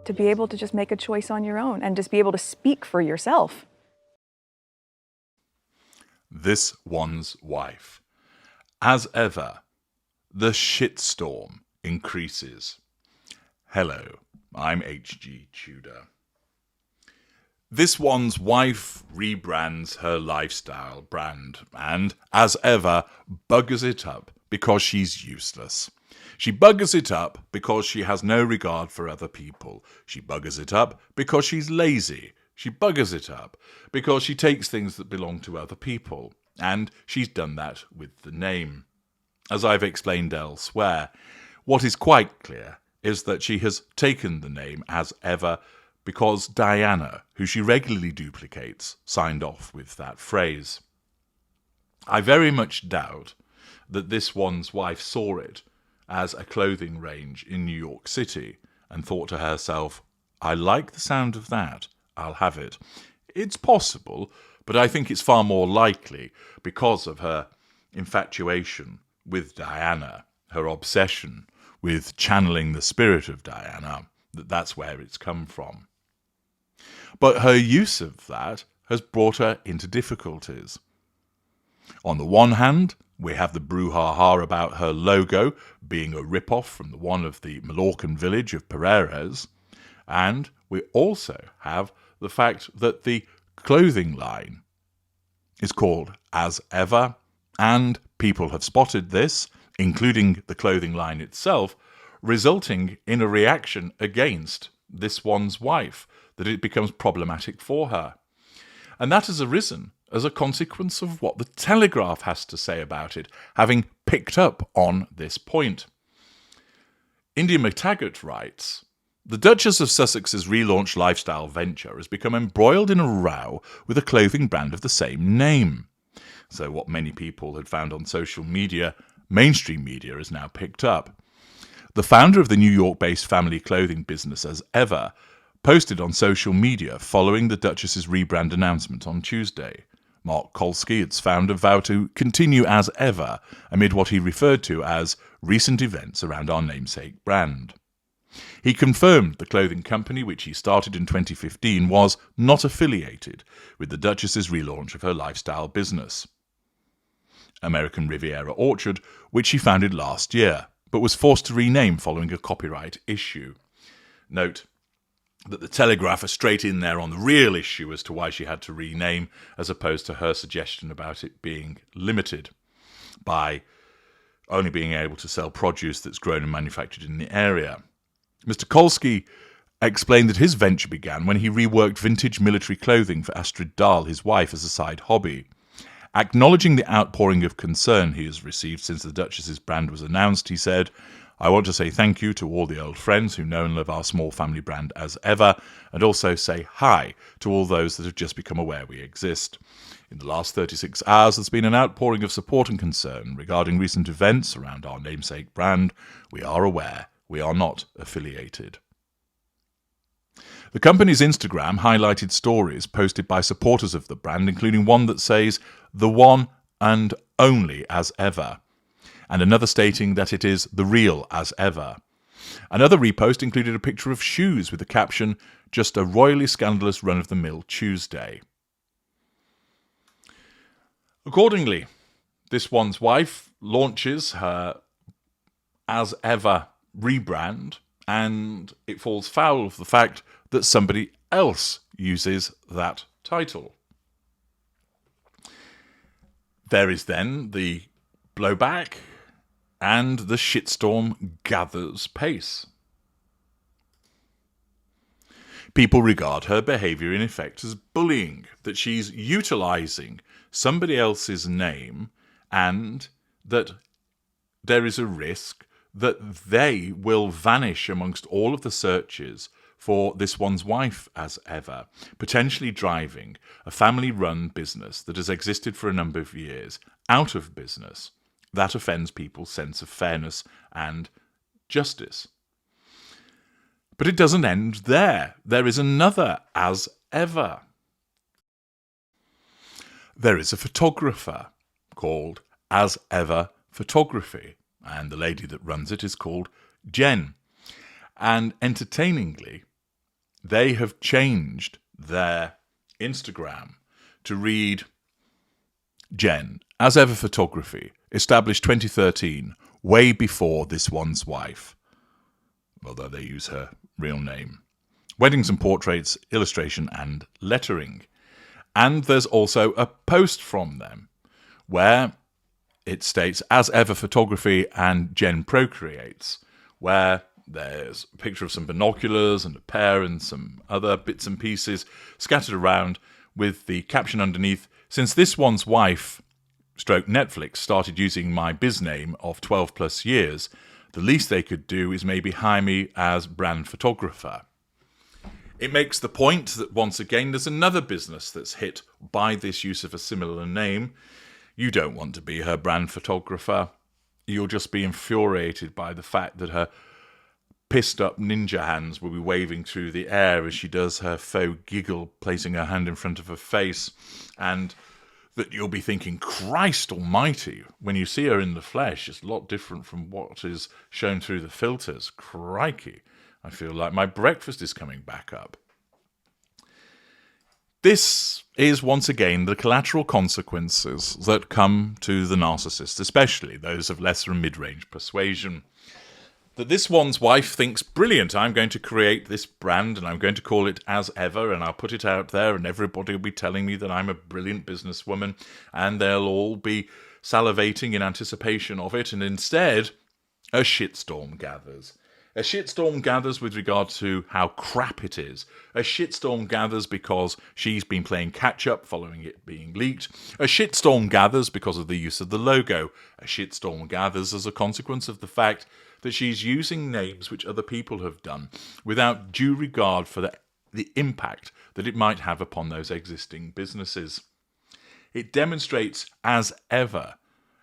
to be able to just make a choice on your own and just be able to speak for yourself. This one's wife. As ever, the shitstorm increases. Hello, I'm H.G. Tudor. This one's wife rebrands her lifestyle brand and, as ever, buggers it up because she's useless. She buggers it up because she has no regard for other people. She buggers it up because she's lazy. She buggers it up because she takes things that belong to other people. And she's done that with the name. As I've explained elsewhere, what is quite clear is that she has taken the name as ever because Diana, who she regularly duplicates, signed off with that phrase. I very much doubt that this one's wife saw it as a clothing range in New York City and thought to herself, I like the sound of that, I'll have it. It's possible, but I think it's far more likely because of her infatuation with Diana, her obsession with channeling the spirit of Diana, that's where it's come from. But her use of that has brought her into difficulties. On the one hand, we have the brouhaha about her logo being a rip-off from the one of the Mallorcan village of Pereires, and we also have the fact that the clothing line is called As Ever, and people have spotted this, including the clothing line itself, resulting in a reaction against this one's wife, that it becomes problematic for her. And that has arisen as a consequence of what the Telegraph has to say about it, having picked up on this point. India McTaggart writes, the Duchess of Sussex's relaunched lifestyle venture has become embroiled in a row with a clothing brand of the same name. So what many people had found on social media, mainstream media has now picked up. The founder of the New York-based family clothing business As Ever posted on social media following the Duchess's rebrand announcement on Tuesday. Mark Kolsky, its founder, vowed to continue as ever amid what he referred to as recent events around our namesake brand. He confirmed the clothing company, which he started in 2015, was not affiliated with the Duchess's relaunch of her lifestyle business, American Riviera Orchard, which she founded last year, but was forced to rename following a copyright issue. Note that the Telegraph are straight in there on the real issue as to why she had to rename, as opposed to her suggestion about it being limited by only being able to sell produce that's grown and manufactured in the area. Mr. Kolsky explained that his venture began when he reworked vintage military clothing for Astrid Dahl, his wife, as a side hobby. Acknowledging the outpouring of concern he has received since the Duchess's brand was announced, he said, I want to say thank you to all the old friends who know and love our small family brand As Ever, and also say hi to all those that have just become aware we exist. In the last 36 hours, there's been an outpouring of support and concern regarding recent events around our namesake brand. We are aware. We are not affiliated. The company's Instagram highlighted stories posted by supporters of the brand, including one that says, the one and only As Ever, and another stating that it is the real As Ever. Another repost included a picture of shoes with the caption, just a royally scandalous run-of-the-mill Tuesday. Accordingly, this one's wife launches her As Ever rebrand, and it falls foul of the fact that somebody else uses that title. There is then the blowback, and the shitstorm gathers pace. People regard her behaviour in effect as bullying, that she's utilising somebody else's name, and that there is a risk that they will vanish amongst all of the searches for this one's wife As Ever, potentially driving a family-run business that has existed for a number of years out of business. That offends people's sense of fairness and justice. But it doesn't end there. There is another As Ever. There is a photographer called As Ever Photography, and the lady that runs it is called Jen. And entertainingly, they have changed their Instagram to read Jen, as ever photography, established 2013, way before this one's wife, although they use her real name. Weddings and portraits, illustration and lettering. And there's also a post from them where it states, as ever photography and Jen procreates, where there's a picture of some binoculars and a pair and some other bits and pieces scattered around with the caption underneath, since this one's wife stroke Netflix started using my biz name of 12 plus years, the least they could do is maybe hire me as brand photographer. It makes the point that once again there's another business that's hit by this use of a similar name. You don't want to be her brand photographer. You'll just be infuriated by the fact that her pissed up ninja hands will be waving through the air as she does her faux giggle, placing her hand in front of her face, and that you'll be thinking, Christ almighty, when you see her in the flesh, it's a lot different from what is shown through the filters. Crikey, I feel like my breakfast is coming back up. This is, once again, the collateral consequences that come to the narcissist, especially those of lesser and mid-range persuasion. That this one's wife thinks, brilliant, I'm going to create this brand and I'm going to call it As Ever and I'll put it out there and everybody will be telling me that I'm a brilliant businesswoman and they'll all be salivating in anticipation of it, and instead a shitstorm gathers. A shitstorm gathers with regard to how crap it is. A shitstorm gathers because she's been playing catch-up following it being leaked. A shitstorm gathers because of the use of the logo. A shitstorm gathers as a consequence of the fact that she's using names which other people have done without due regard for the impact that it might have upon those existing businesses. It demonstrates, as ever,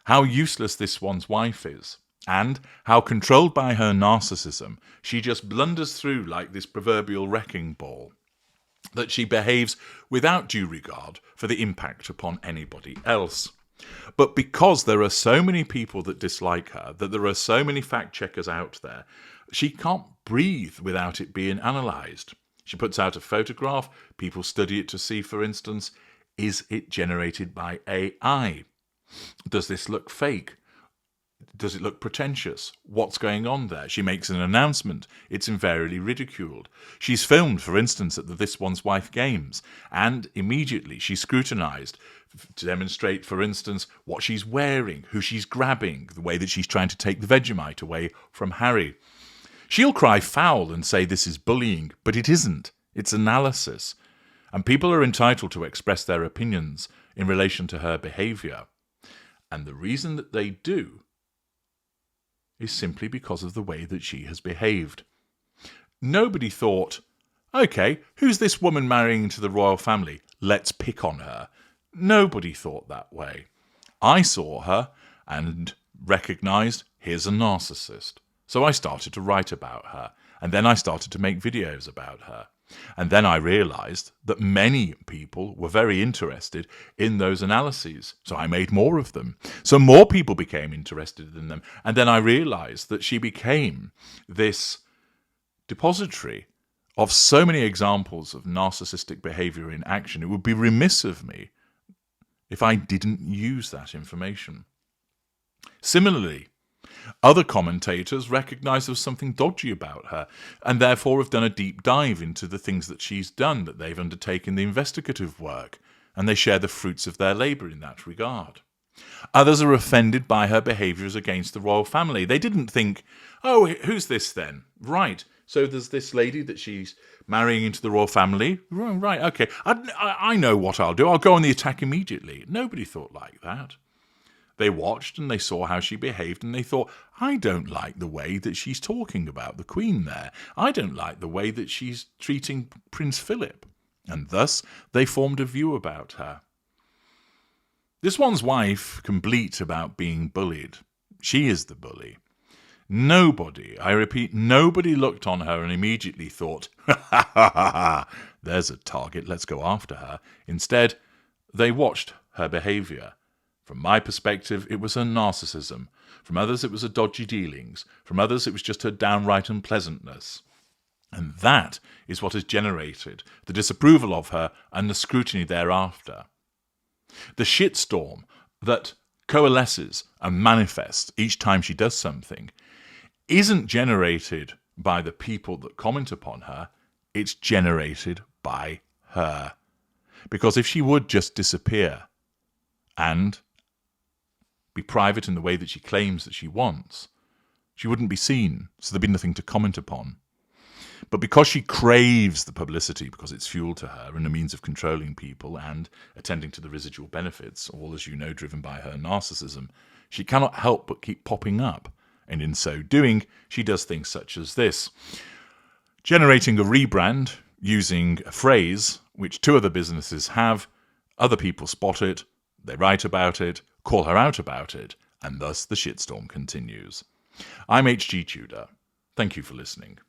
how useless this one's wife is, and how, controlled by her narcissism, she just blunders through like this proverbial wrecking ball, that she behaves without due regard for the impact upon anybody else. But because there are so many people that dislike her, that there are so many fact-checkers out there, she can't breathe without it being analysed. She puts out a photograph, people study it to see, for instance, is it generated by AI? Does this look fake? Does it look pretentious? What's going on there? She makes an announcement. It's invariably ridiculed. She's filmed, for instance, at the This One's Wife games, and immediately she's scrutinised to demonstrate, for instance, what she's wearing, who she's grabbing, the way that she's trying to take the Vegemite away from Harry. She'll cry foul and say this is bullying, but it isn't. It's analysis. And people are entitled to express their opinions in relation to her behaviour. And the reason that they do is simply because of the way that she has behaved. Nobody thought, okay, who's this woman marrying into the royal family? Let's pick on her. Nobody thought that way. I saw her and recognised, here's a narcissist. So I started to write about her, and then I started to make videos about her. And then I realised that many people were very interested in those analyses. So I made more of them. So more people became interested in them. And then I realised that she became this depository of so many examples of narcissistic behaviour in action. It would be remiss of me if I didn't use that information. Similarly, other commentators recognise there was something dodgy about her and therefore have done a deep dive into the things that she's done, that they've undertaken the investigative work, and they share the fruits of their labour in that regard. Others are offended by her behaviours against the royal family. They didn't think, oh, who's this then? Right, so there's this lady that she's marrying into the royal family. Right, okay, I know what I'll do. I'll go on the attack immediately. Nobody thought like that. They watched and they saw how she behaved and they thought, I don't like the way that she's talking about the Queen there. I don't like the way that she's treating Prince Philip. And thus they formed a view about her. This one's wife can bleat about being bullied. She is the bully. Nobody, I repeat, nobody looked on her and immediately thought, ha ha ha ha, there's a target, let's go after her. Instead, they watched her behaviour. From my perspective, it was her narcissism. From others, it was her dodgy dealings. From others, it was just her downright unpleasantness. And that is what has generated the disapproval of her and the scrutiny thereafter. The shitstorm that coalesces and manifests each time she does something isn't generated by the people that comment upon her, it's generated by her. Because if she would just disappear and be private in the way that she claims that she wants, she wouldn't be seen, so there'd be nothing to comment upon. But because she craves the publicity, because it's fuel to her and a means of controlling people and attending to the residual benefits, all, as you know, driven by her narcissism, she cannot help but keep popping up. And in so doing, she does things such as this. Generating a rebrand using a phrase which two other businesses have, other people spot it, they write about it, call her out about it, and thus the shitstorm continues. I'm H.G. Tudor. Thank you for listening.